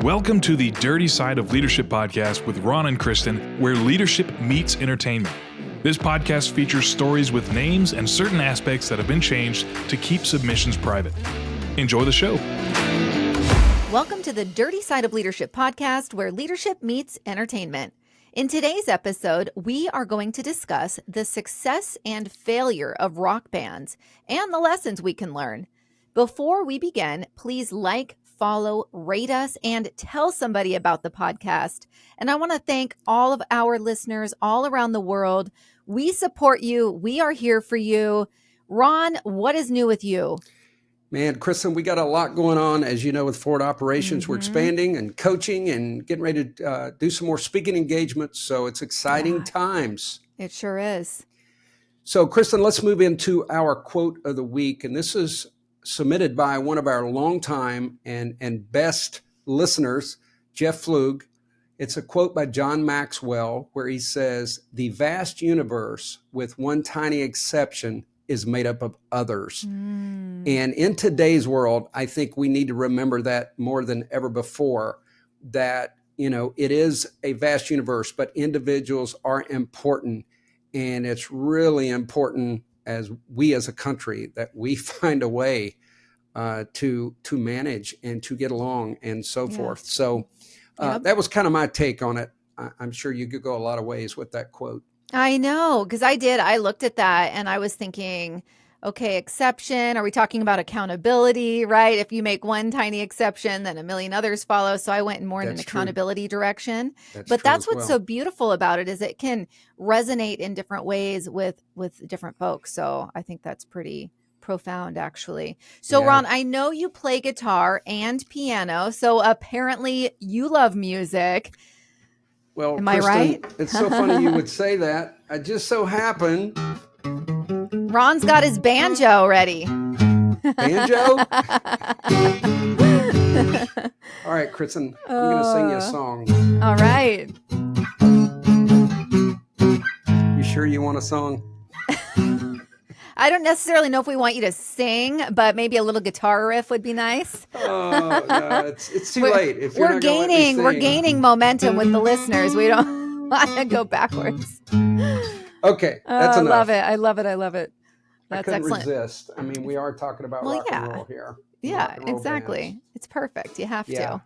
Welcome to the Dirty Side of Leadership podcast with Ron and Kristin, where leadership meets entertainment. This podcast features stories with names and certain aspects that have been changed to keep submissions private. Enjoy the show. Welcome to the Dirty Side of Leadership podcast, where leadership meets entertainment. In today's episode, we are going to discuss the success and failure of rock bands and the lessons we can learn. Before we begin, please like, follow, rate us, and tell somebody about the podcast. And I want to thank all of our listeners all around the world. We support you. We are here for you. Ron, what is new with you? Man, Kristin, we got a lot going on. As you know, with Forward Operations, we're expanding and coaching and getting ready to do some more speaking engagements. So it's exciting times. It sure is. So, Kristin, let's move into our quote of the week. And this is submitted by one of our longtime and best listeners, Jeff Flug. It's a quote by John Maxwell where he says, "The vast universe, with one tiny exception, is made up of others." And in today's world, I think we need to remember that more than ever before, that, you know, it is a vast universe, but individuals are important. And it's really important as a country that we find a way to manage and to get along and so forth. So that was kind of my take on it. I'm sure you could go a lot of ways with that quote. I know, because I looked at that and I was thinking, okay, exception. Are we talking about accountability, right? If you make one tiny exception, then a million others follow. So I went more in an accountability direction. But that's what's so beautiful about it, is it can resonate in different ways with different folks. So I think that's pretty profound, actually. So Ron, I know you play guitar and piano. So apparently you love music. Well, am Kristin, I right? It's so funny you would say that. I just so happened. Ron's got his banjo ready. Banjo? All right, Kristin, I'm going to sing you a song. All right. You sure you want a song? I don't necessarily know if we want you to sing, but maybe a little guitar riff would be nice. Oh, no, it's too late. If you're we're gaining momentum with the listeners. We don't want to go backwards. Okay, that's enough. I love it. That's excellent. Resist. I mean, we are talking about rock and roll here. Yeah, exactly. Bands. It's perfect. You have to.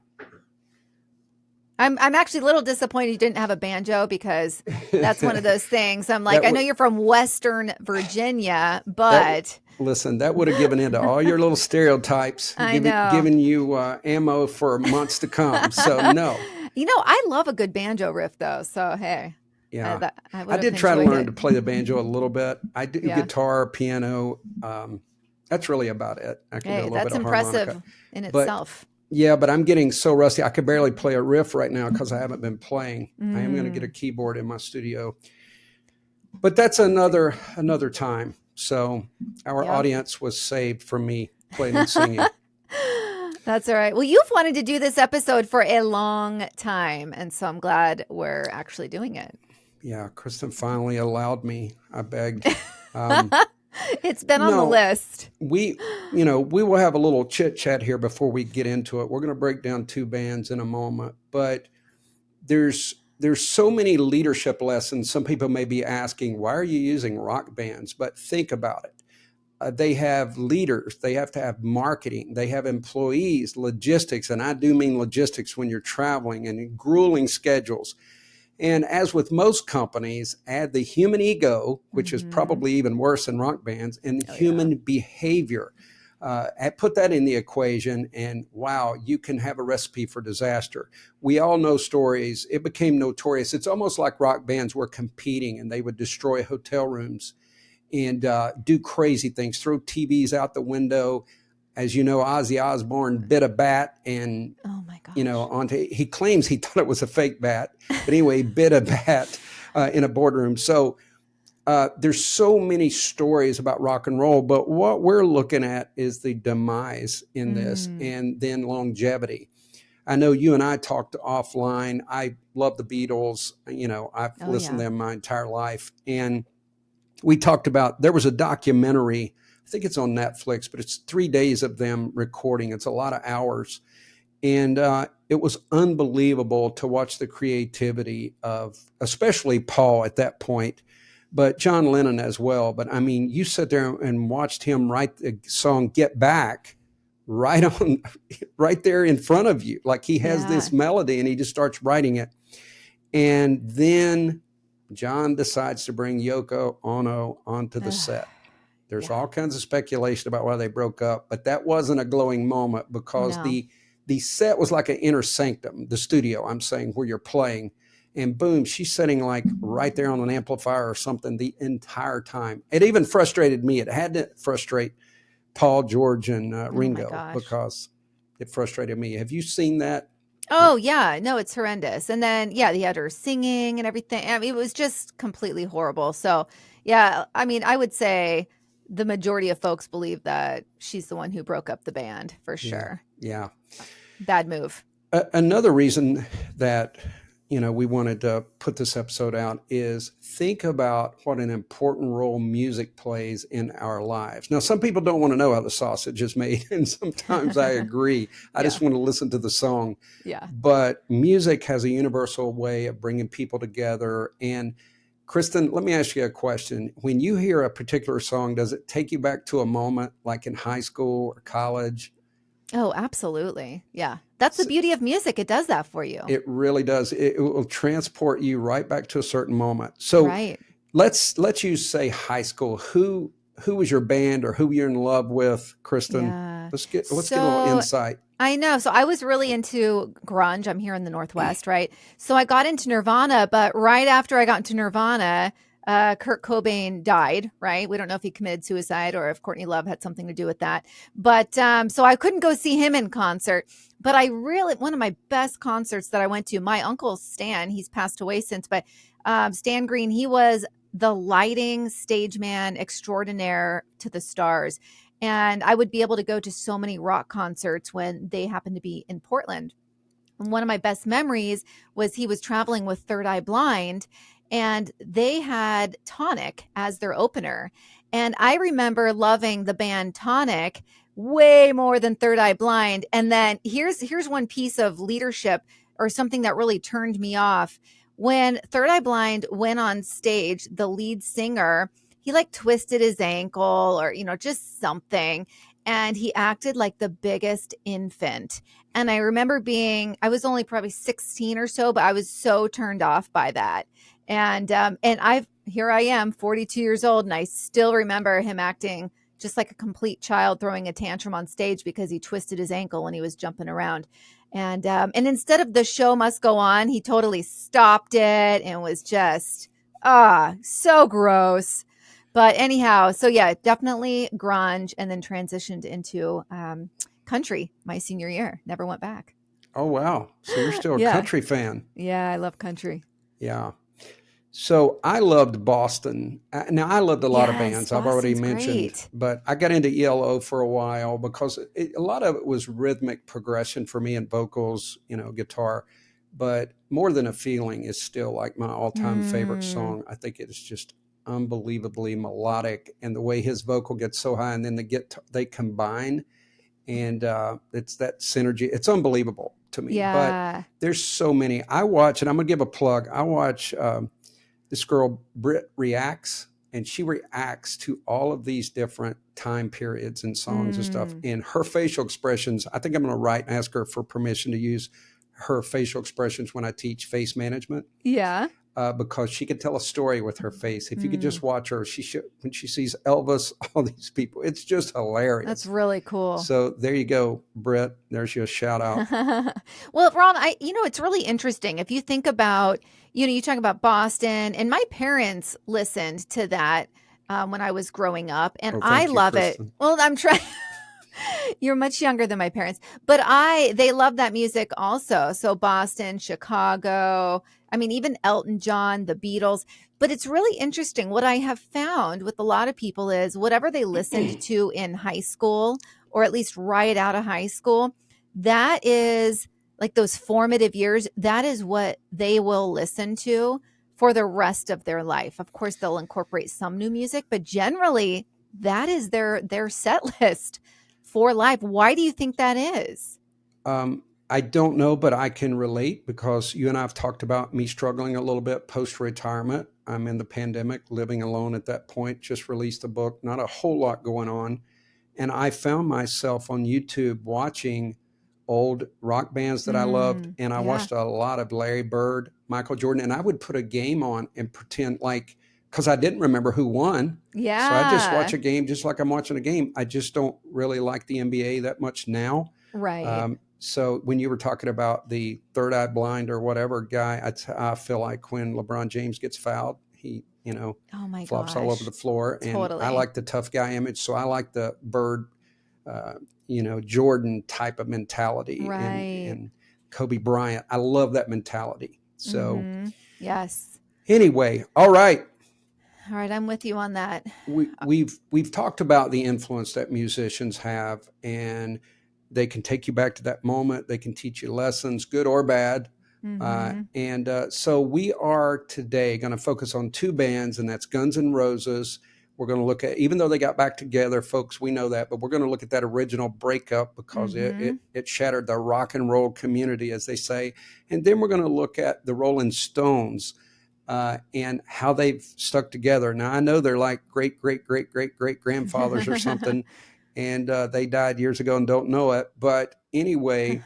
I'm actually a little disappointed you didn't have a banjo, because that's one of those things. I'm like, I know you're from Western Virginia, but listen, that would have given into all your little stereotypes. Given you ammo for months to come. So no. You know, I love a good banjo riff, though. So hey. Yeah, I did try to learn to play the banjo a little bit. I do guitar, piano. That's really about it. I can do a little bit of impressive harmonica. In itself. Yeah, but I'm getting so rusty. I could barely play a riff right now because I haven't been playing. I am going to get a keyboard in my studio. But that's another time. So our audience was saved from me playing and singing. That's all right. Well, you've wanted to do this episode for a long time, and so I'm glad we're actually doing it. Yeah, Kristin finally allowed me. I begged. It's been on the list. We will have a little chit chat here before we get into it. We're going to break down two bands in a moment, but there's so many leadership lessons. Some people may be asking, why are you using rock bands? But think about it. They have leaders. They have to have marketing. They have employees, logistics, and I do mean logistics when you're traveling, and grueling schedules. And as with most companies, add the human ego, which is probably even worse than rock bands, and human behavior. Put that in the equation, and wow, you can have a recipe for disaster. We all know stories. It became notorious. It's almost like rock bands were competing, and they would destroy hotel rooms and do crazy things, throw TVs out the window. As you know, Ozzy Osbourne bit a bat and, he claims he thought it was a fake bat. But anyway, he bit a bat in a boardroom. So there's so many stories about rock and roll. But what we're looking at is the demise in this, and then longevity. I know you and I talked offline. I love the Beatles. I've listened to them my entire life. And we talked about, there was a documentary, I think it's on Netflix, but it's 3 days of them recording. It's a lot of hours. And it was unbelievable to watch the creativity of especially Paul at that point, but John Lennon as well. But I mean, you sit there and watched him write the song Get Back right on, right there in front of you. Like he has this melody and he just starts writing it. And then John decides to bring Yoko Ono onto the set. There's all kinds of speculation about why they broke up, but that wasn't a glowing moment because the set was like an inner sanctum, the studio, I'm saying, where you're playing. And boom, she's sitting like right there on an amplifier or something the entire time. It even frustrated me. It had to frustrate Paul, George, and Ringo because it frustrated me. Have you seen that? Oh, yeah. No, it's horrendous. And then, yeah, they had her singing and everything. I mean, it was just completely horrible. So, yeah, I mean, I would say the majority of folks believe that she's the one who broke up the band for sure. Yeah. Bad move. Another reason that, we wanted to put this episode out is think about what an important role music plays in our lives. Now, some people don't want to know how the sausage is made, and sometimes I agree. I just want to listen to the song. Yeah. But music has a universal way of bringing people together. And Kristin, let me ask you a question. When you hear a particular song, does it take you back to a moment like in high school or college? Oh, absolutely. Yeah. That's the beauty of music. It does that for you. It really does. It will transport you right back to a certain moment. So let's use say high school. Who was your band or who you're in love with, Kristin? Yeah. Let's get a little insight. I know. So I was really into grunge. I'm here in the Northwest, right? So I got into Nirvana, but right after I got into Nirvana, Kurt Cobain died, right? We don't know if he committed suicide or if Courtney Love had something to do with that. But so I couldn't go see him in concert. But one of my best concerts that I went to, my uncle Stan, he's passed away since, but Stan Green, he was the lighting stage man extraordinaire to the stars. And I would be able to go to so many rock concerts when they happened to be in Portland. And one of my best memories was he was traveling with Third Eye Blind, and they had Tonic as their opener. And I remember loving the band Tonic way more than Third Eye Blind. And then here's one piece of leadership or something that really turned me off. When Third Eye Blind went on stage, the lead singer, he like twisted his ankle or, just something. And he acted like the biggest infant. And I remember I was only probably 16 or so, but I was so turned off by that. And here I am, 42 years old, and I still remember him acting just like a complete child throwing a tantrum on stage because he twisted his ankle when he was jumping around. And instead of the show must go on, he totally stopped it and was just, so gross. But anyhow, so yeah, definitely grunge, and then transitioned into country my senior year. Never went back. Oh, wow. So you're still a country fan. Yeah, I love country. Yeah. So I loved Boston. Now, I loved a lot of bands I've already Boston's mentioned, great. but I got into ELO for a while because a lot of it was rhythmic progression for me and vocals, guitar. But More Than a Feeling is still like my all-time favorite song. I think it is just unbelievably melodic, and the way his vocal gets so high and then they combine, and it's that synergy. It's unbelievable to me. Yeah. But there's so many. I watch, and I'm going to give a plug. I watch this girl, Britt Reacts, and she reacts to all of these different time periods and songs and stuff. And her facial expressions, I think I'm going to write and ask her for permission to use her facial expressions when I teach face management. Yeah. Because she could tell a story with her face. If you could just watch her, when she sees Elvis, all these people, it's just hilarious. That's really cool. So there you go, Britt. There's your shout out. Well, Ron, it's really interesting. If you think about, you talk about Boston, and my parents listened to that when I was growing up, and I love it. Well, I'm trying. You're much younger than my parents, but they love that music also. So Boston, Chicago, even Elton John, the Beatles. But it's really interesting. What I have found with a lot of people is whatever they listened to in high school, or at least right out of high school, that is like those formative years. That is what they will listen to for the rest of their life. Of course, they'll incorporate some new music, but generally that is their set list for life. Why do you think that is? I don't know, but I can relate because you and I have talked about me struggling a little bit post-retirement. I'm in the pandemic, living alone at that point, just released a book, not a whole lot going on. And I found myself on YouTube watching old rock bands that I loved. And I Yeah. watched a lot of Larry Bird, Michael Jordan, and I would put a game on and pretend like, because I didn't remember who won. So I just watch Yeah. a game just like I'm watching a game. I just don't really like the NBA that much now. Right. So when you were talking about the third eye blind or whatever guy, I feel like when LeBron James gets fouled, he, Oh my flops all over gosh. the floor. And I Totally. like the tough guy image. So I like the Bird, Jordan type of mentality Right. and Kobe Bryant. I love that mentality. So Yes. anyway, all right. All right. I'm with you on that. We've talked about the influence that musicians have, and they can take you back to that moment. They can teach you lessons, good or bad. So we are today going to focus on two bands, and that's Guns N' Roses. We're going to look at, even though they got back together, folks, we know that, but we're going to look at that original breakup because it shattered the rock and roll community, as they say. And then we're going to look at the Rolling Stones and how they've stuck together. Now, I know they're like great grandfathers or something, and they died years ago and don't know it. But anyway,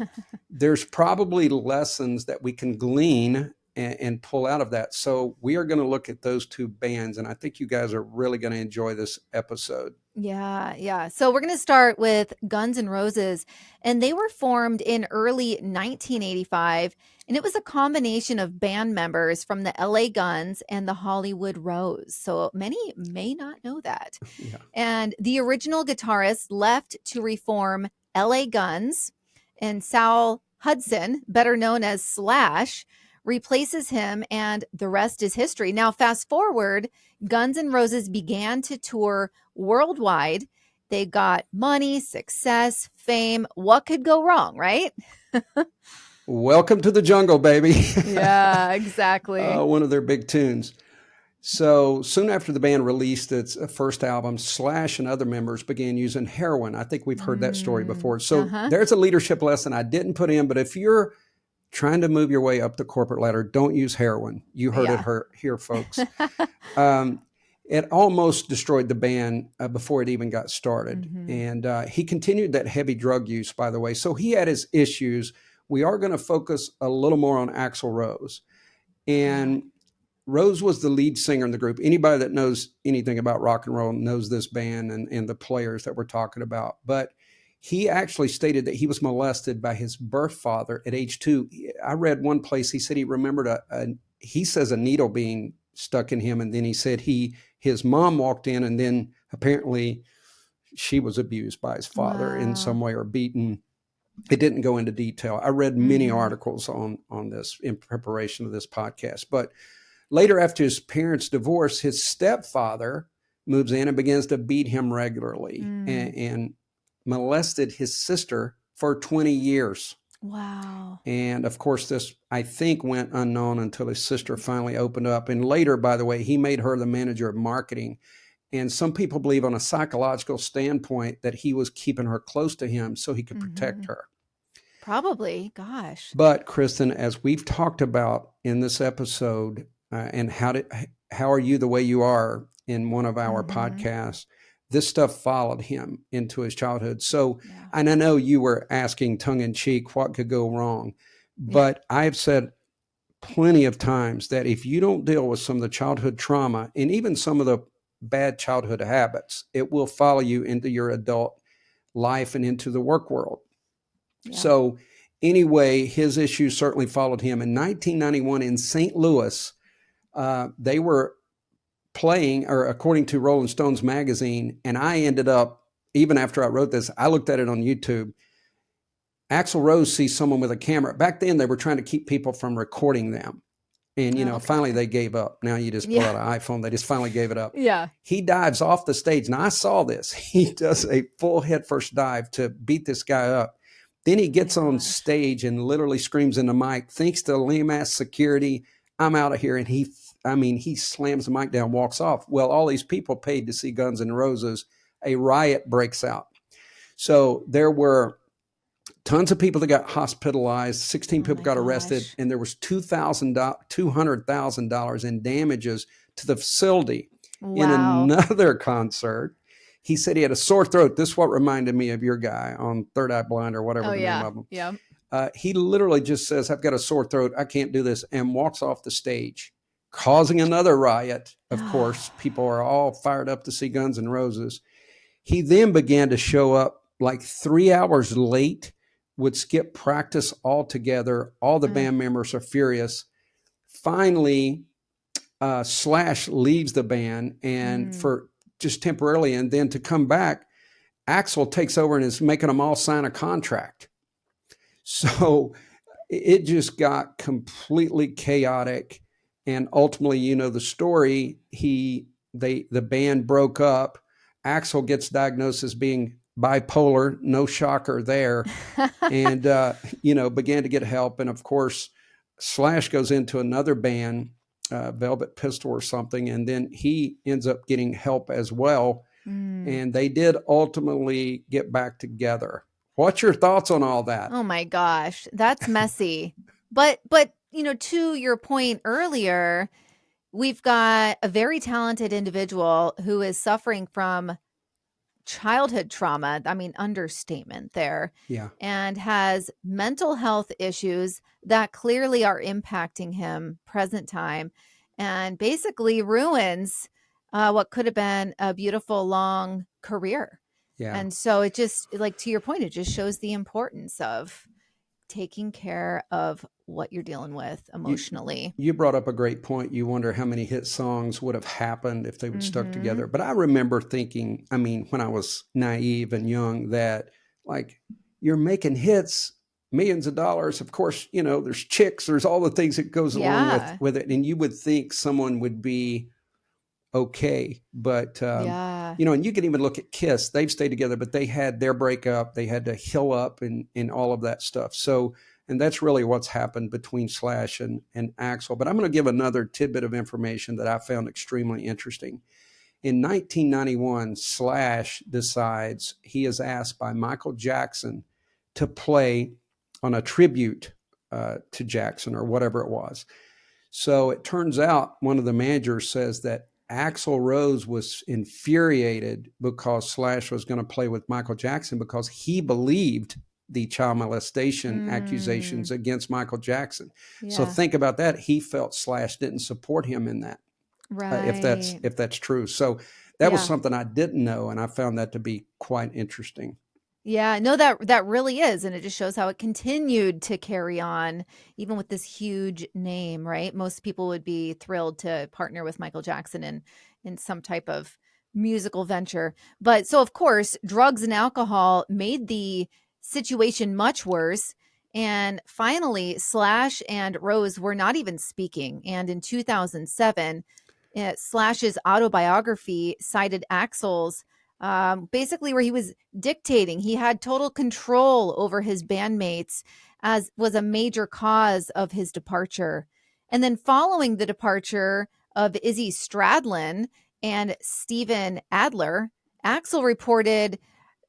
there's probably lessons that we can glean and pull out of that. So we are going to look at those two bands, and I think you guys are really going to enjoy this episode. Yeah. So we're going to start with Guns N' Roses, and they were formed in early 1985, and it was a combination of band members from the LA Guns and the Hollywood Rose. So many may not know that. Yeah. And the original guitarist left to reform LA Guns, and Sal Hudson, better known as Slash, replaces him, and the rest is history. Now, fast forward, Guns N' Roses began to tour worldwide. They got money, success, fame. What could go wrong, right? Welcome to the jungle, baby. Yeah, exactly. One of their big tunes. So soon after the band released its first album, Slash and other members began using heroin. I think we've heard that story before. So there's a leadership lesson I didn't put in, but if you're trying to move your way up the corporate ladder, don't use heroin. You heard it here, folks. It almost destroyed the band before it even got started. And he continued that heavy drug use, by the way. So he had his issues. We are going to focus a little more on Axl Rose. And Rose was the lead singer in the group. Anybody that knows anything about rock and roll knows this band and the players that we're talking about. But he actually stated that he was molested by his birth father at age 2. I read one place he said he remembered he says a needle being stuck in him, and then he said his mom walked in, and then apparently she was abused by his father in some way or beaten. It didn't go into detail. I read many articles on this in preparation of this podcast, but later, after his parents' divorce, his stepfather moves in and begins to beat him regularly and molested his sister for 20 years. Wow. And of course, this, I think, went unknown until his sister finally opened up. And later, by the way, he made her the manager of marketing. And some people believe on a psychological standpoint that he was keeping her close to him so he could protect her. Probably. Gosh. But Kristin, as we've talked about in this episode, and how are you the way you are in one of our podcasts, this stuff followed him into his childhood. So, and I know you were asking tongue in cheek, what could go wrong? But I've said plenty of times that if you don't deal with some of the childhood trauma and even some of the bad childhood habits, it will follow you into your adult life and into the work world. So anyway, his issues certainly followed him. In 1991 in St. Louis, they were playing, or according to Rolling Stones magazine, and I ended up, even after I wrote this, I looked at it on YouTube. Axl Rose sees someone with a camera. Back then, they were trying to keep people from recording them. And, finally they gave up. Now you just pull out an iPhone. They just finally gave it up. He dives off the stage. Now I saw this. He does a full headfirst dive to beat this guy up. Then he gets on stage and literally screams in the mic, thanks to lame-ass security, I'm out of here. And he slams the mic down, walks off. Well, all these people paid to see Guns N' Roses. A riot breaks out. So there were Tons of people that got hospitalized, 16 Oh people my got arrested, gosh. and there was $200,000 in damages to the facility. In Wow. another concert, he said he had a sore throat. This is what reminded me of your guy on Third Eye Blind or whatever Oh the name yeah. of him. Yeah. He literally just says, I've got a sore throat. I can't do this, and walks off the stage, causing another riot. Of course, people are all fired up to see Guns N' Roses. He then began to show up like 3 hours late, would skip practice altogether. All the band members are furious. Finally, Slash leaves the band and for just temporarily, and then to come back, Axl takes over and is making them all sign a contract. So it just got completely chaotic. And ultimately, you know the story. The band broke up. Axl gets diagnosed as being bipolar, no shocker there, and began to get help. And of course, Slash goes into another band, Velvet Pistol or something, and then he ends up getting help as well. And they did ultimately get back together. What's your thoughts on all that? Oh my gosh, that's messy. But to your point earlier, we've got a very talented individual who is suffering from childhood trauma. I mean, understatement there. Yeah. And has mental health issues that clearly are impacting him present time and basically ruins what could have been a beautiful long career. Yeah. And so it just, like, to your point, it just shows the importance of taking care of what you're dealing with emotionally. You brought up a great point. You wonder how many hit songs would have happened if they would stuck together. Mhm. But I remember thinking, I mean, when I was naive and young, that like you're making hits, millions of dollars. Of course, there's chicks, there's all the things that goes along Yeah. with it. And you would think someone would be okay. But, Yeah. and you can even look at Kiss. They've stayed together, but they had their breakup. They had to heal up and all of that stuff. So, and that's really what's happened between Slash and Axl. But I'm going to give another tidbit of information that I found extremely interesting. In 1991, Slash decides he is asked by Michael Jackson to play on a tribute to Jackson or whatever it was. So it turns out one of the managers says that Axl Rose was infuriated because Slash was going to play with Michael Jackson because he believed the child molestation accusations against Michael Jackson. So Yeah. think about that. He felt Slash didn't support him in that, if Right. that's true. So that was Yeah. something I didn't know, and I found that to be quite interesting. Yeah, no, that really is, and it just shows how it continued to carry on, even with this huge name, right? Most people would be thrilled to partner with Michael Jackson in some type of musical venture. But so of course, drugs and alcohol made the situation much worse. And finally, Slash and Rose were not even speaking. And in 2007, Slash's autobiography cited Axl's basically where he was dictating. He had total control over his bandmates, as was a major cause of his departure. And then following the departure of Izzy Stradlin and Steven Adler, Axl reported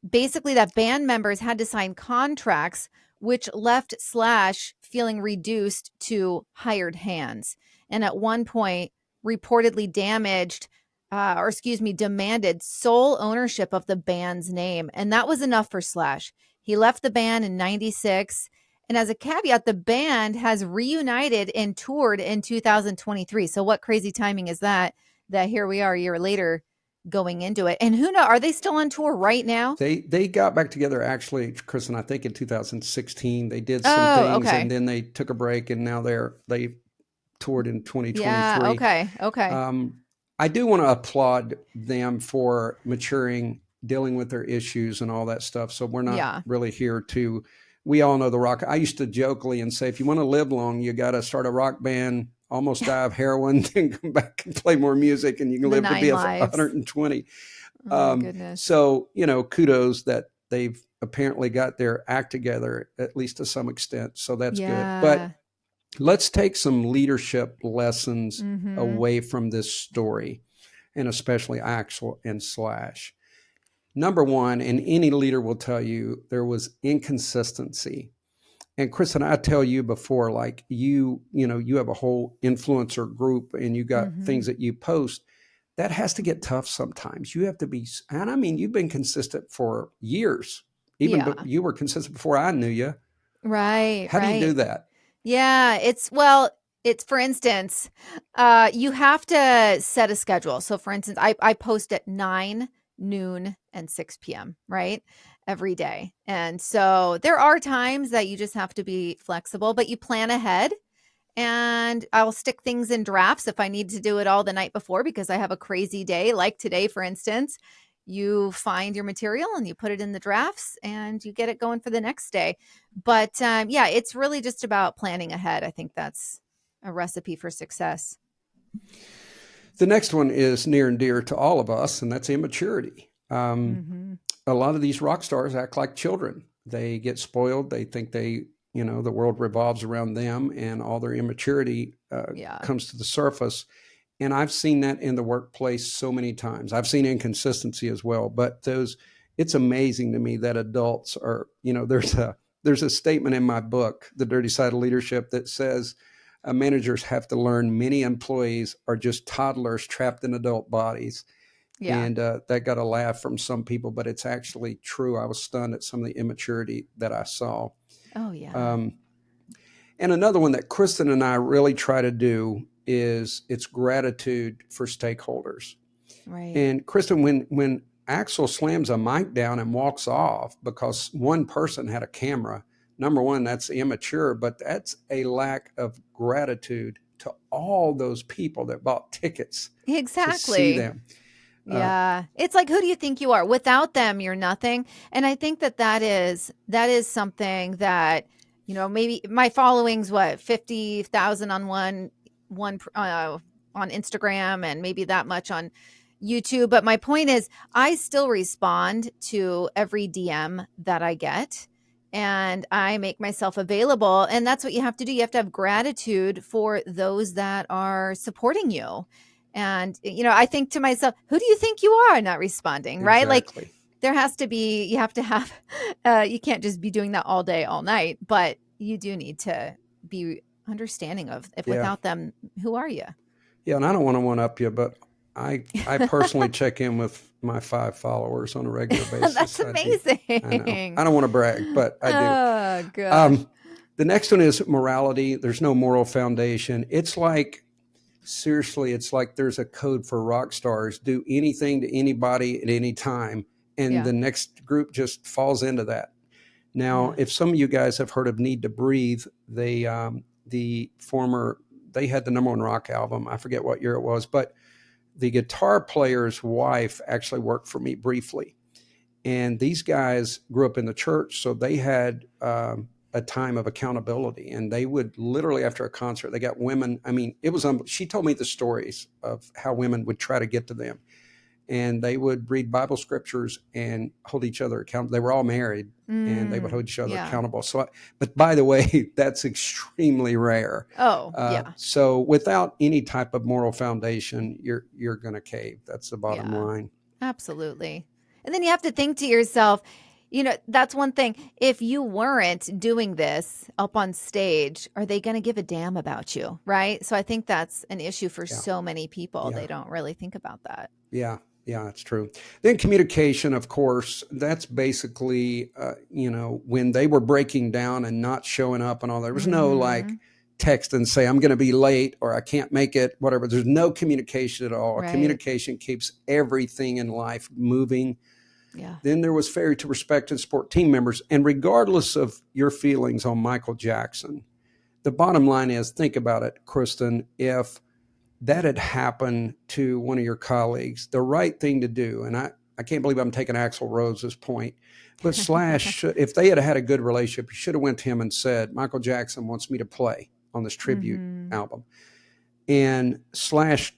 basically that band members had to sign contracts which left Slash feeling reduced to hired hands. And at one point, reportedly demanded sole ownership of the band's name. And that was enough for Slash. He left the band in 96. And as a caveat, the band has reunited and toured in 2023. So what crazy timing is that here we are a year later going into it. And who knows, are they still on tour right now? They got back together actually, Kristin, I think in 2016. They did some Oh, things okay. and then they took a break, and now they toured in 2023. Yeah, okay. I do want to applaud them for maturing, dealing with their issues and all that stuff. So we're not Yeah. really here we all know the rock. I used to jokingly and say, if you want to live long, you got to start a rock band, almost die of heroin, then come back and play more music, and you can The live to be 9 lives. 120. Oh my goodness. So, kudos that they've apparently got their act together, at least to some extent. So that's good. But let's take some leadership lessons away from this story, and especially Axl and Slash. Number one, and any leader will tell you, there was inconsistency. And Kristin, I tell you before, like you have a whole influencer group and you got Mm-hmm. things that you post. That has to get tough sometimes. You have to be, and I mean, you've been consistent for years. Even Yeah. but you were consistent before I knew you. Right. How do you do Right. that? Yeah. It's for instance, you have to set a schedule. So for instance, I post at 9, noon, and 6 p.m., right? Every day. And so there are times that you just have to be flexible, but you plan ahead. And I'll stick things in drafts if I need to do it all the night before because I have a crazy day, like today, for instance. You find your material and you put it in the drafts and you get it going for the next day. But yeah, it's really just about planning ahead. I think that's a recipe for success. The next one is near and dear to all of us, and that's immaturity. Mm-hmm. A lot of these rock stars act like children. They get spoiled. They think the world revolves around them, and all their immaturity Yeah. comes to the surface. And I've seen that in the workplace so many times. I've seen inconsistency as well, but it's amazing to me that adults are, there's a statement in my book, The Dirty Side of Leadership, that says managers have to learn many employees are just toddlers trapped in adult bodies. Yeah. And that got a laugh from some people, but it's actually true. I was stunned at some of the immaturity that I saw. Oh, yeah. And another one that Kristin and I really try to do is it's gratitude for stakeholders. Right. And Kristin, when Axel slams a mic down and walks off because one person had a camera, number one, that's immature, but that's a lack of gratitude to all those people that bought tickets to see Exactly. them. Yeah. It's like, who do you think you are? Without them, you're nothing. And I think that is something that, maybe my following's 50,000 on one on Instagram and maybe that much on YouTube. But my point is I still respond to every DM that I get and I make myself available. And that's what you have to do. You have to have gratitude for those that are supporting you. And, I think to myself, who do you think you are not responding, right? Like Exactly. there has to be, you have to have, you can't just be doing that all day, all night, but you do need to be understanding of if Yeah. without them, who are you? Yeah. And I don't want to one up you, but I personally check in with my 5 followers on a regular basis. That's I amazing. know. I don't want to brag, but I do. Oh, gosh. The next one is morality. There's no moral foundation. It's like, seriously, it's like there's a code for rock stars. Do anything to anybody at any time. And Yeah. the next group just falls into that. Now, Yeah. if some of you guys have heard of Need to Breathe, they had the number 1 rock album. I forget what year it was, but the guitar player's wife actually worked for me briefly. And these guys grew up in the church, so they had a time of accountability. And they would literally, after a concert, they got women. I mean, she told me the stories of how women would try to get to them. And they would read Bible scriptures and hold each other accountable. They were all married, and they would hold each other accountable. So, but by the way, that's extremely rare. Oh, yeah. So without any type of moral foundation, you're going to cave. That's the bottom line. Absolutely. And then you have to think to yourself, that's one thing. If you weren't doing this up on stage, are they going to give a damn about you? Right. So I think that's an issue for so many people. Yeah. They don't really think about that. Yeah. Yeah, that's true. Then communication, of course, that's basically, when they were breaking down and not showing up and all, there was no like text and say, I'm going to be late or I can't make it, whatever. There's no communication at all. Right. Communication keeps everything in life moving. Yeah. Then there was failure to respect and support team members. And regardless of your feelings on Michael Jackson, the bottom line is, think about it, Kristin, if that had happened to one of your colleagues, the right thing to do, and I can't believe I'm taking Axl Rose's point, but Slash, if they had had a good relationship, you should have went to him and said, Michael Jackson wants me to play on this tribute album. And Slash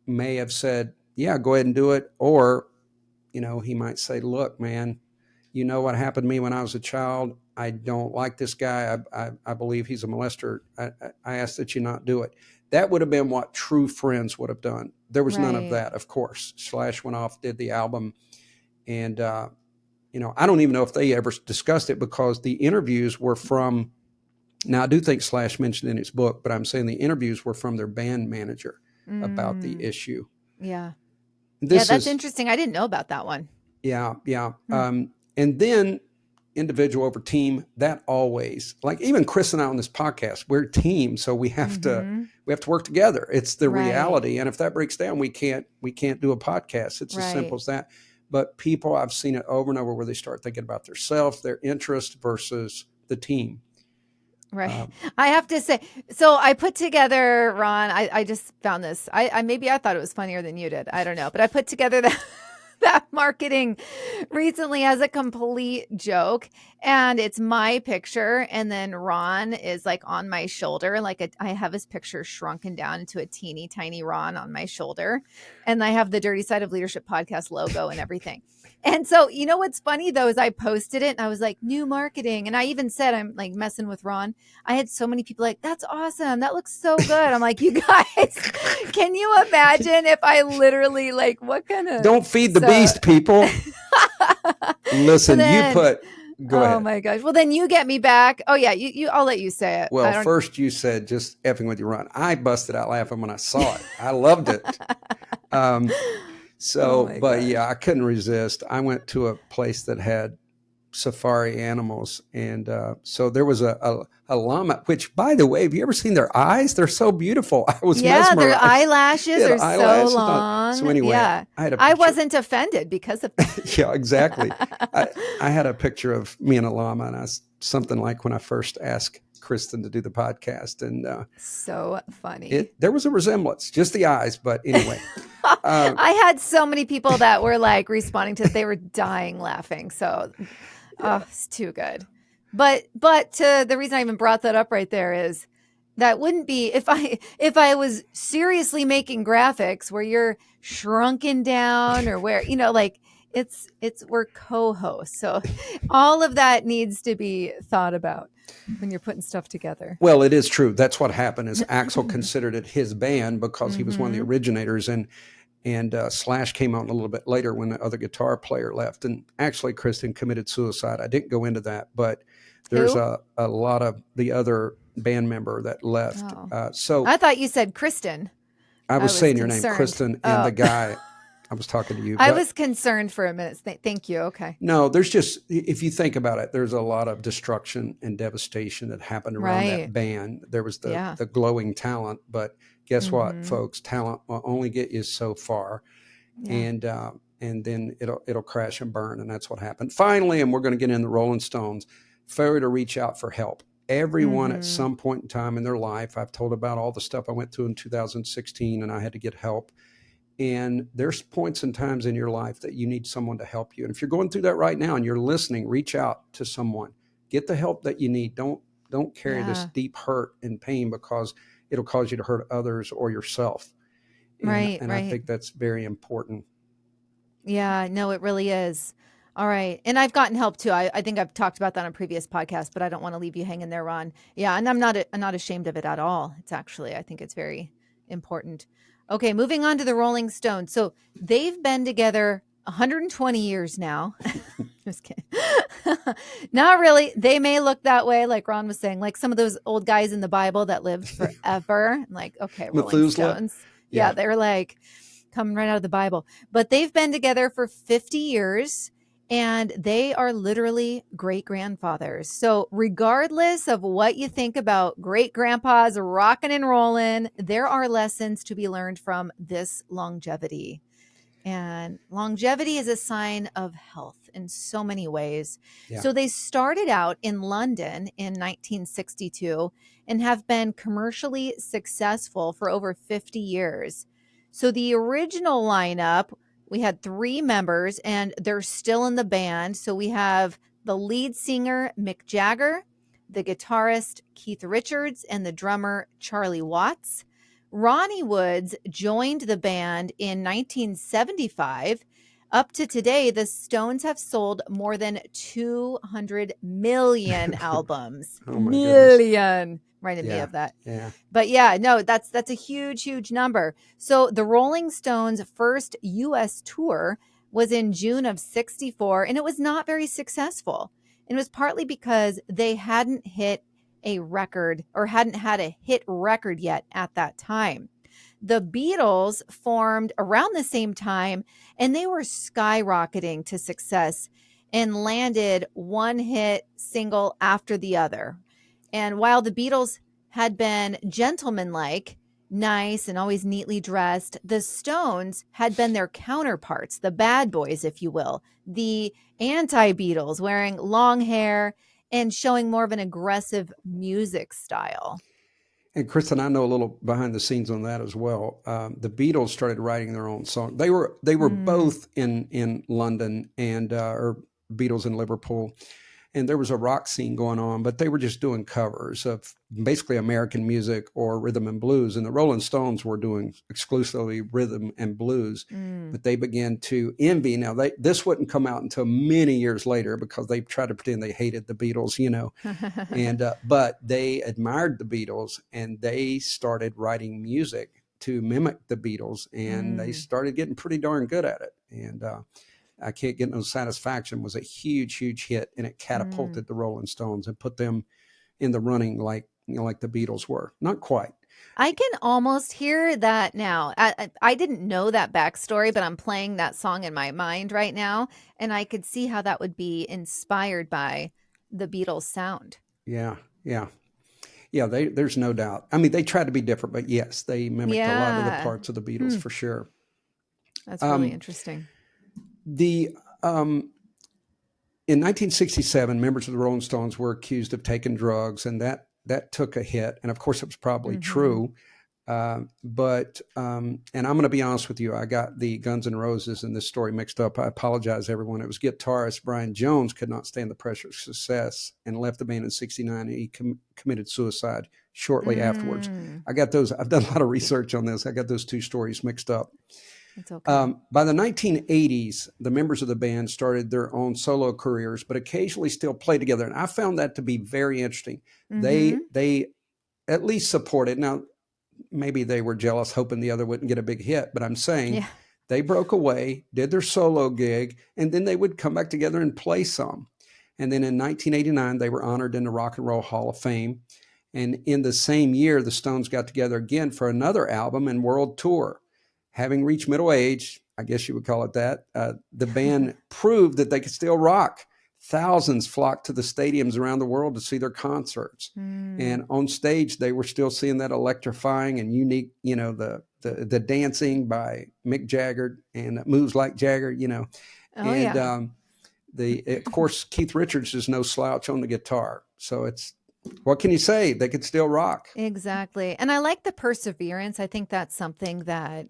may have said, yeah, go ahead and do it. Or, he might say, look, man, you know what happened to me when I was a child? I don't like this guy. I believe he's a molester. I ask that you not do it. That would have been what true friends would have done. There was none of that, of course. Slash went off, did the album, And, I don't even know if they ever discussed it because the interviews were from, now I do think Slash mentioned in his book, but I'm saying the interviews were from their band manager about the issue. Yeah. This that's is interesting. I didn't know about that one. Yeah. And then individual over team, that always, like even Chris and I on this podcast, we're a team. So we have to work together. It's the reality. And if that breaks down, we can't do a podcast. It's as simple as that. But people, I've seen it over and over where they start thinking about their self, their interest versus the team. Right. I have to say, so I put together, Ron, I just found this. Maybe I thought it was funnier than you did. I don't know. But I put together that marketing recently as a complete joke, and it's my picture, and then Ron is like on my shoulder, I have his picture shrunken down into a teeny tiny Ron on my shoulder, and I have the Dirty Side of Leadership podcast logo and everything. And so, what's funny though is I posted it and I was like, new marketing, and I even said I'm like messing with Ron. I had so many people like, that's awesome, that looks so good. I'm like, you guys, can you imagine if I literally like, what kind of, don't feed the beast, people. Listen, then, go ahead. Oh my gosh. Well, then you get me back. Oh yeah, I'll let you say it. Well, first you said just effing with you, Ron. I busted out laughing when I saw it. I loved it. Yeah, I couldn't resist. I went to a place that had safari animals, and so there was a llama. Which, by the way, have you ever seen their eyes? They're so beautiful. I was mesmerized. Their eyelashes are so long. So anyway, I wasn't offended because of that. Yeah, exactly. I had a picture of me and a llama, and something like when I first asked Kristin to do the podcast, and so funny. There was a resemblance, just the eyes, but anyway. I had so many people that were like responding to it. They were dying laughing. So it's too good. But the reason I even brought that up right there is that wouldn't be if I was seriously making graphics where you're shrunken down or where, we're co-hosts. So all of that needs to be thought about when you're putting stuff together. Well, it is true. That's what happened is Axel considered it his band because he was one of the originators, and Slash came out a little bit later when the other guitar player left. And actually, Kristin committed suicide. I didn't go into that, but there's a lot of the other band member that left. Oh. So I thought you said Kristin. I was saying your name, Kristin, and the guy. I was talking to you. I was concerned for a minute. Thank you. Okay. No, there's just, if you think about it, there's a lot of destruction and devastation that happened around that band. There was the glowing talent, but guess what, folks? Talent will only get you so far, and then it'll crash and burn, and that's what happened. Finally, and we're going to get in the Rolling Stones, failure to reach out for help. Everyone at some point in time in their life, I've told about all the stuff I went through in 2016, and I had to get help. And there's points and times in your life that you need someone to help you. And if you're going through that right now and you're listening, reach out to someone. Get the help that you need. Don't carry this deep hurt and pain because it'll cause you to hurt others or yourself. And I think that's very important. Yeah, no, it really is. All right. And I've gotten help too. I think I've talked about that on a previous podcast, but I don't want to leave you hanging there, Ron. Yeah. And I'm not ashamed of it at all. I think it's very important. Okay, moving on to the Rolling Stones. So they've been together 120 years now. Just kidding. Not really. They may look that way, like Ron was saying, like some of those old guys in the Bible that lived forever. Like, okay, Rolling Stones. Yeah, they're like coming right out of the Bible. But they've been together for 50 years. And they are literally great-grandfathers. So regardless of what you think about great-grandpas rocking and rolling, there are lessons to be learned from this longevity. And longevity is a sign of health in so many ways. Yeah. So they started out in London in 1962 and have been commercially successful for over 50 years. So the original lineup, we had 3 members, and they're still in the band. So we have the lead singer, Mick Jagger, the guitarist, Keith Richards, and the drummer, Charlie Watts. Ronnie Woods joined the band in 1975. Up to today, the Stones have sold more than 200 million albums. Oh my goodness. Reminded me of that. Yeah. But yeah, no, that's a huge, huge number. So the Rolling Stones' first U.S. tour was in June of 64, and it was not very successful. And it was partly because they hadn't hit a record or hadn't had a hit record yet at that time. The Beatles formed around the same time, and they were skyrocketing to success and landed one hit single after the other. And while the Beatles had been gentlemanlike, nice, and always neatly dressed, the Stones had been their counterparts, the bad boys, if you will, the anti-Beatles, wearing long hair and showing more of an aggressive music style. And Kristin, I know a little behind the scenes on that as well. The Beatles started writing their own song. They were both in London and or Beatles in Liverpool, and there was a rock scene going on, but they were just doing covers of basically American music or rhythm and blues. And the Rolling Stones were doing exclusively rhythm and blues, but they began to envy. Now, this wouldn't come out until many years later because they tried to pretend they hated the Beatles, and but they admired the Beatles, and they started writing music to mimic the Beatles, and they started getting pretty darn good at it. And I Can't Get No Satisfaction was a huge, huge hit, and it catapulted the Rolling Stones and put them in the running like the Beatles were. Not quite. I can almost hear that now. I didn't know that backstory, but I'm playing that song in my mind right now, and I could see how that would be inspired by the Beatles sound. Yeah. There's no doubt. I mean, they tried to be different, but yes, they mimicked a lot of the parts of the Beatles for sure. That's really interesting. In 1967, members of the Rolling Stones were accused of taking drugs, and that took a hit. And of course, it was probably true. But and I'm going to be honest with you, I got the Guns N' Roses in this story mixed up. I apologize, everyone. It was guitarist Brian Jones could not stand the pressure of success and left the band in '69. He committed suicide shortly afterwards. I got those. I've done a lot of research on this. I got those two stories mixed up. It's okay. By the 1980s, the members of the band started their own solo careers, but occasionally still play together. And I found that to be very interesting. They at least supported. Now, maybe they were jealous, hoping the other wouldn't get a big hit. But I'm saying they broke away, did their solo gig, and then they would come back together and play some. And then in 1989, they were honored in the Rock and Roll Hall of Fame. And in the same year, the Stones got together again for another album and world tour. Having reached middle age, I guess you would call it that, the band proved that they could still rock. Thousands flocked to the stadiums around the world to see their concerts. And on stage, they were still seeing that electrifying and unique, the dancing by Mick Jagger and Moves Like Jagger, of course, Keith Richards is no slouch on the guitar. So what can you say? They could still rock. Exactly. And I like the perseverance. I think that's something that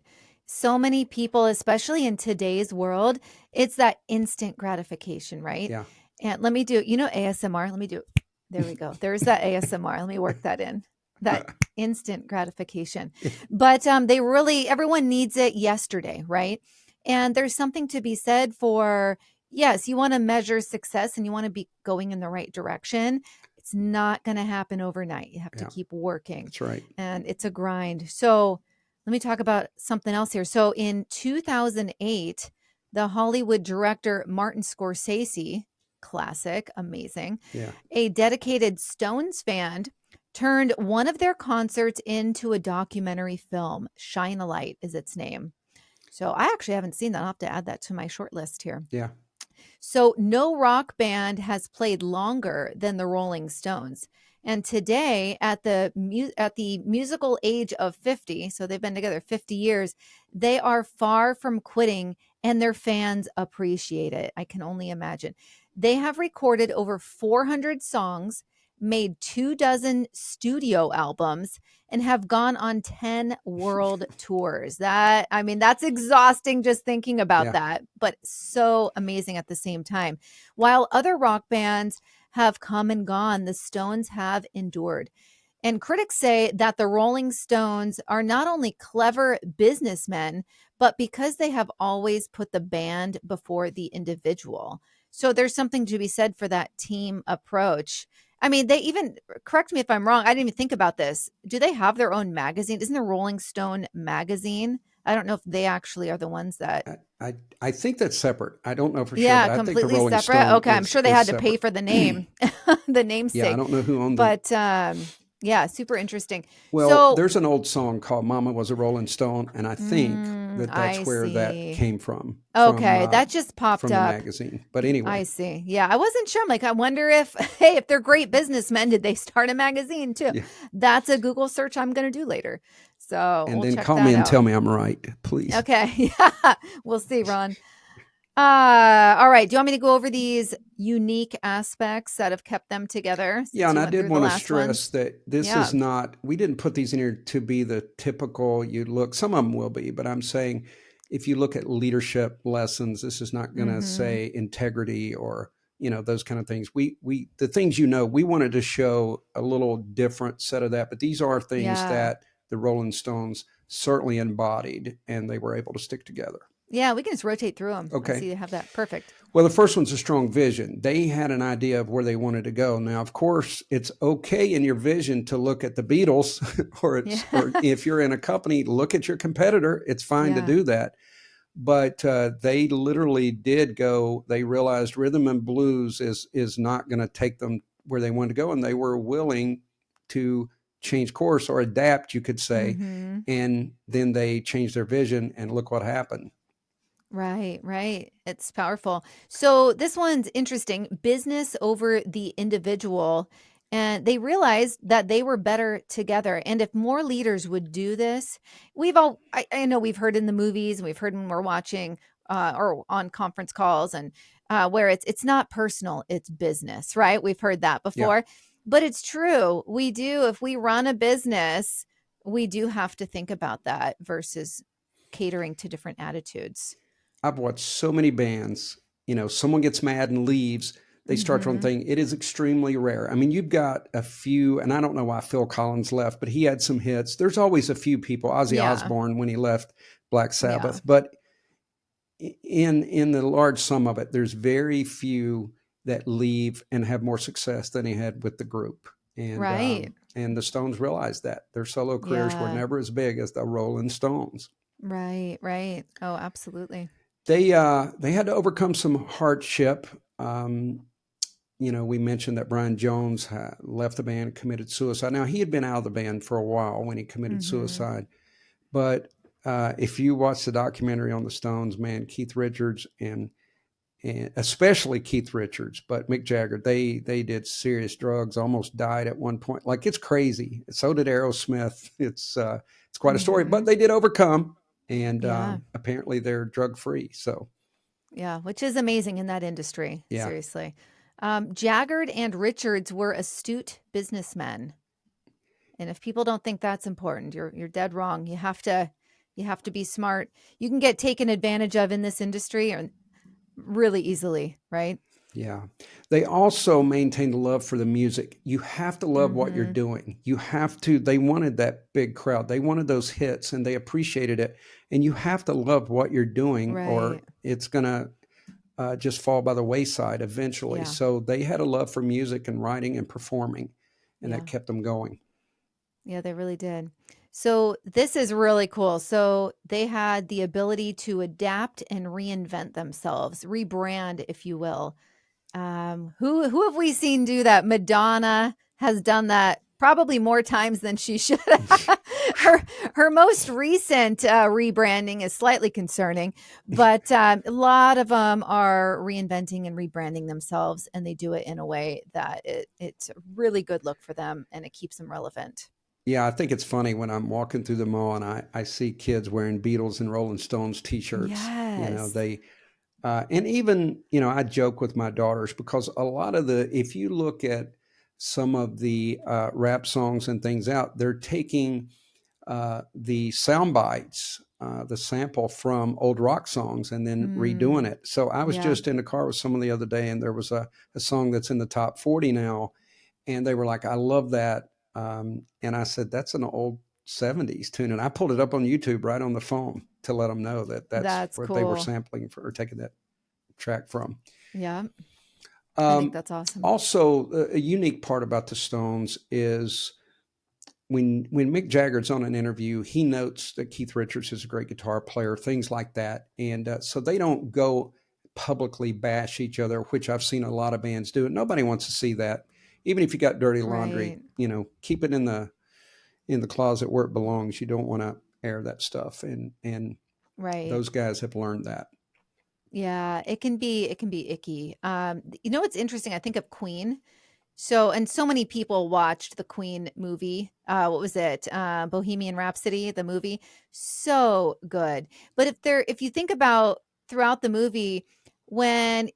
so many people, especially in today's world, it's that instant gratification, right? Yeah. And let me do, ASMR. Let me do, there we go. There's that ASMR. Let me work that in. That instant gratification. But everyone needs it yesterday, right? And there's something to be said for, yes, you want to measure success and you want to be going in the right direction. It's not going to happen overnight. You have to keep working. That's right. And it's a grind. So let me talk about something else here. So in 2008, the Hollywood director Martin Scorsese, classic, amazing, a dedicated Stones fan, turned one of their concerts into a documentary film. Shine a Light is its name. So I actually haven't seen that. I'll have to add that to my short list here. Yeah. So no rock band has played longer than the Rolling Stones. And today, at the musical age of 50, so they've been together 50 years, they are far from quitting, and their fans appreciate it. I can only imagine. They have recorded over 400 songs, made 24 studio albums, and have gone on 10 world tours. That's exhausting just thinking about that, but so amazing at the same time. While other rock bands have come and gone, the Stones have endured. And critics say that the Rolling Stones are not only clever businessmen, but because they have always put the band before the individual. So there's something to be said for that team approach. I mean, they even, correct me if I'm wrong, I didn't even think about this. Do they have their own magazine? Isn't the Rolling Stone magazine I don't know if they actually are the ones that. I think that's separate. I don't know for sure, Yeah, but I think the completely Rolling separate. Stone Okay, I'm sure they is had to pay separate. for the name, the Yeah, I namesake. don't know who owned the. But yeah, super interesting. Well, So, there's an old song called "Mama Was a Rolling Stone," and I think that I that's where that see. came from Okay, that just popped from the up. magazine. But I anyway, see. Yeah, I wasn't sure. I'm like, I wonder if, hey, if they're great businessmen, did they start a magazine too? yeah. That's a Google search I'm going to do later. So And we'll then check call me that and out. tell me I'm right, please. Okay. Yeah, we'll see, Ron. All right. Do you want me to go over these unique aspects that have kept them together Yeah, since and you I went did through the want to last one? stress that this Yeah. is not, we didn't put these in here to be the typical you look. Some of them will be, but I'm saying if you look at leadership lessons, this is not going to Mm-hmm. say integrity or, those kind of things. The things, we wanted to show a little different set of that, but these are things Yeah. that the Rolling Stones certainly embodied and they were able to stick together. Yeah. We can just rotate through them. I see Okay. you have that. Perfect. Well, the first one's a strong vision. They had an idea of where they wanted to go. Now, of course, it's okay in your vision to look at the Beatles, Yeah. or if you're in a company, look at your competitor. It's fine to Yeah. do that. But they literally did go. They realized rhythm and blues is not going to take them where they wanted to go, and they were willing to change course or adapt, you could say. Mm-hmm. And then they changed their vision, and look what happened. Right, right. It's powerful. So this one's interesting. Business over the individual. And they realized that they were better together. And if more leaders would do this, I know we've heard in the movies, and we've heard when we're watching or on conference calls, and where it's not personal, it's business, right? We've heard that Yeah. before. But it's true. We do, if we run a business, we do have to think about that versus catering to different attitudes. I've watched so many bands, someone gets mad and leaves, they start their own Mhm. thing. It is extremely rare. I mean, you've got a few, and I don't know why Phil Collins left, but he had some hits. There's always a few people, Ozzy Yeah. Osbourne when he left Black Yeah. Sabbath, but in the large sum of it, there's very few that leave and have more success than he had with the group. And Right. and the Stones realized that their solo careers were Yeah. never as big as the Rolling Stones. Right, right. Oh, absolutely. They had to overcome some hardship. We mentioned that Brian Jones left the band, committed suicide. Now he had been out of the band for a while when he committed Mhm. suicide, but if you watch the documentary on the Stones, man, Keith Richards and especially Keith Richards, but Mick Jagger, they did serious drugs, almost died at one point. Like, it's crazy. So did Aerosmith. It's quite a story, but Mhm. they did overcome, and Yeah. apparently they're drug free. So Yeah, which is amazing in that industry, yeah. seriously. Jaggard and Richards were astute businessmen. And if people don't think that's important, you're dead wrong. You have to be smart. You can get taken advantage of in this industry or really easily, right? Yeah. They also maintained a love for the music. You have to love what you're Mhm. doing. They wanted that big crowd. They wanted those hits and they appreciated it. And you have to love what you're doing or Right. it's going to just fall by the wayside eventually. Yeah. So they had a love for music and writing and performing, and that Yeah. kept them going. Yeah, they really did. So this is really cool. So they had the ability to adapt and reinvent themselves, rebrand, if you will. Who have we seen do that? Madonna has done that probably more times than she should. Her most recent rebranding is slightly concerning, but a lot of them are reinventing and rebranding themselves, and they do it in a way that it's a really good look for them, and it keeps them relevant. Yeah, I think it's funny when I'm walking through the mall and I see kids wearing Beatles and Rolling Stones t-shirts. Yes. And even, I joke with my daughters because a lot of if you look at some of the rap songs and things out, they're taking the sound bites, the sample from old rock songs and then redoing Mm, it. So I was yeah. just in the car with someone the other day and there was a song that's in the top 40 now. And they were like, I love that. And I said, that's an old 70s tune. And I pulled it up on YouTube right on the phone to let them know that that's That's where they were cool. sampling for or taking that track from. Yeah. I think Um, that's awesome. Also, a unique part about the Stones is when Mick Jagger's on an interview, he notes that Keith Richards is a great guitar player, things like that. And so they don't go publicly bash each other, which I've seen a lot of bands do. Nobody wants to see that. Even if you got dirty laundry, Right. keep it in the closet where it belongs. You don't want to air that stuff. And Right. those guys have learned that. Yeah, it can be icky. What's interesting? I think of Queen. So many people watched the Queen movie. What was it? Bohemian Rhapsody, the movie. So good. But if you think about throughout the movie, when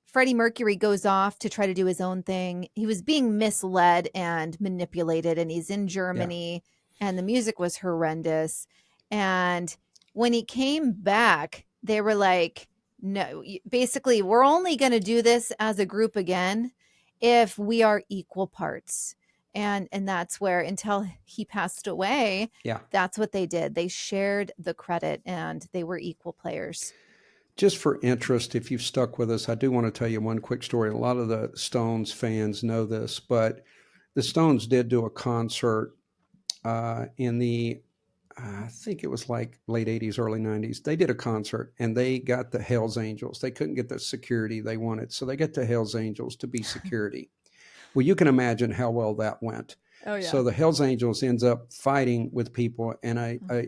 Freddie Mercury goes off to try to do his own thing, he was being misled and manipulated, and he's in Yeah. Germany, and the music was horrendous. And when he came back, they were like, no, basically, we're only going to do this as a group again if we are equal parts. And that's where, until he passed away, Yeah. that's what they did. They shared the credit and they were equal players. Just for interest, if you've stuck with us, I do want to tell you one quick story. A lot of the Stones fans know this, but the Stones did do a concert in the, I think it was like late 80s, early 90s. They did a concert and they got the Hells Angels. They couldn't get the security they wanted. So they got the Hells Angels to be security. Well, you can imagine how well that went. Oh, yeah. So the Hells Angels ends up fighting with people, and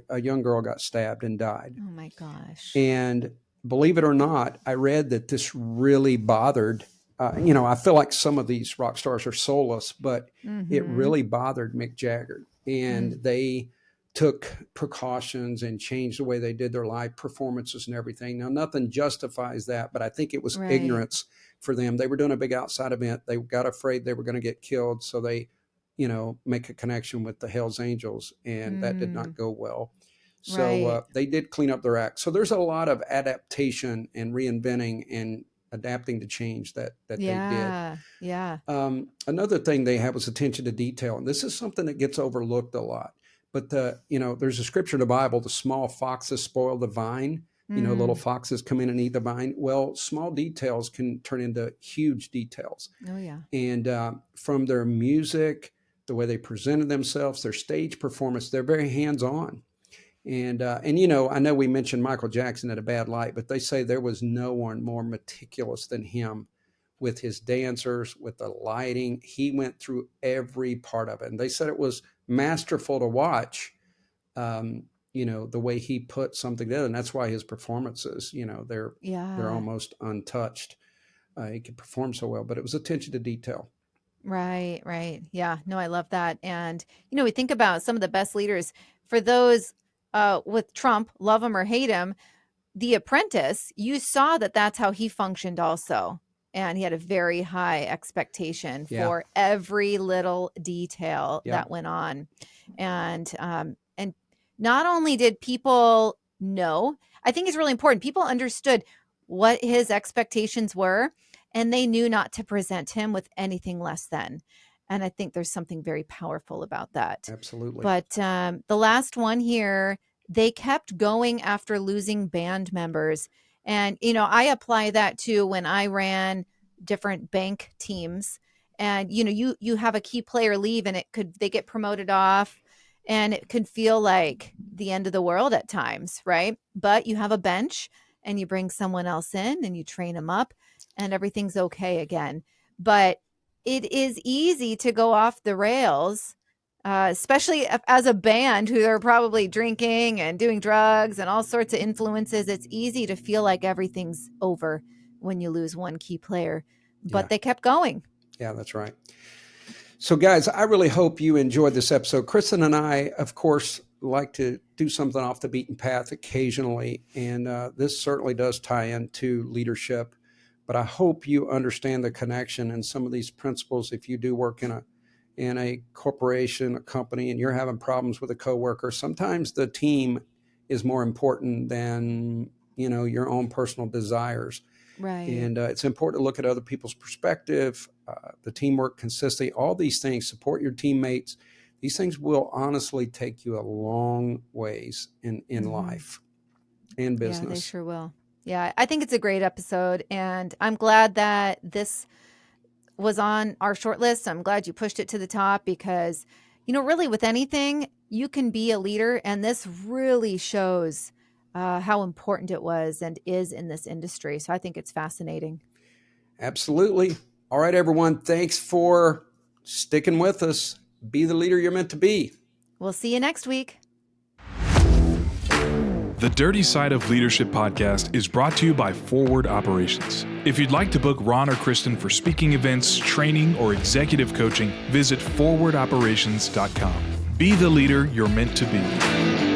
a young girl got stabbed and died. Oh my gosh. And believe it or not, I read that this really bothered. I feel like some of these rock stars are soulless, but it really bothered Mick Jagger, and they took precautions and changed the way they did their live performances and everything. Now, nothing justifies that, but I think it was Right. ignorance for them. They were doing a big outside event. They got afraid they were going to get killed, so they, make a connection with the Hells Angels, and that did not go well. So Right. they did clean up their act. So there's a lot of adaptation and reinventing and adapting to change that they did. Yeah. Yeah. Another thing they have was attention to detail, and this is something that gets overlooked a lot. But there's a scripture in the Bible: the small foxes spoil the vine. Little foxes come in and eat the vine. Well, small details can turn into huge details. Oh, yeah. And from their music, the way they presented themselves, their stage performance, they're very hands-on. And I know we mentioned Michael Jackson in a bad light, but they say there was no one more meticulous than him with his dancers, with the lighting. He went through every part of it. And they said it was masterful to watch, the way he put something together. And that's why his performances, they're almost untouched. He could perform so well, but it was attention to detail. Right. Right. Yeah. No, I love that. And, we think about some of the best leaders for those with Trump, love him or hate him. The Apprentice, you saw that that's how he functioned also. And he had a very high expectation for every little detail that went on. And not only did people know, I think it's really important, people understood what his expectations were, and they knew not to present him with anything less than. And I think there's something very powerful about that. Absolutely. But the last one here, they kept going after losing band members. And, I apply that to when I ran different bank teams. And, you have a key player leave and they get promoted off, and it could feel like the end of the world at times, right? But you have a bench and you bring someone else in and you train them up and everything's okay again. But it is easy to go off the rails, especially as a band who are probably drinking and doing drugs and all sorts of influences. It's easy to feel like everything's over when you lose one key player, but they kept going. Yeah, that's right. So guys, I really hope you enjoyed this episode. Kristin and I, of course, like to do something off the beaten path occasionally. And this certainly does tie into leadership, but I hope you understand the connection and some of these principles. If you do work in a corporation, a company, and you're having problems with a coworker, sometimes the team is more important than, your own personal desires. Right. And it's important to look at other people's perspective, the teamwork, consistency, all these things, support your teammates. These things will honestly take you a long ways in life and business. Yeah, they sure will. Yeah, I think it's a great episode, and I'm glad that this was on our short list. I'm glad you pushed it to the top because, Really with anything, you can be a leader, and this really shows how important it was and is in this industry. So I think it's fascinating. Absolutely. All right, everyone. Thanks for sticking with us. Be the leader you're meant to be. We'll see you next week. The Dirty Side of Leadership podcast is brought to you by Forward Operations. If you'd like to book Ron or Kristin for speaking events, training, or executive coaching, visit forwardoperations.com. Be the leader you're meant to be.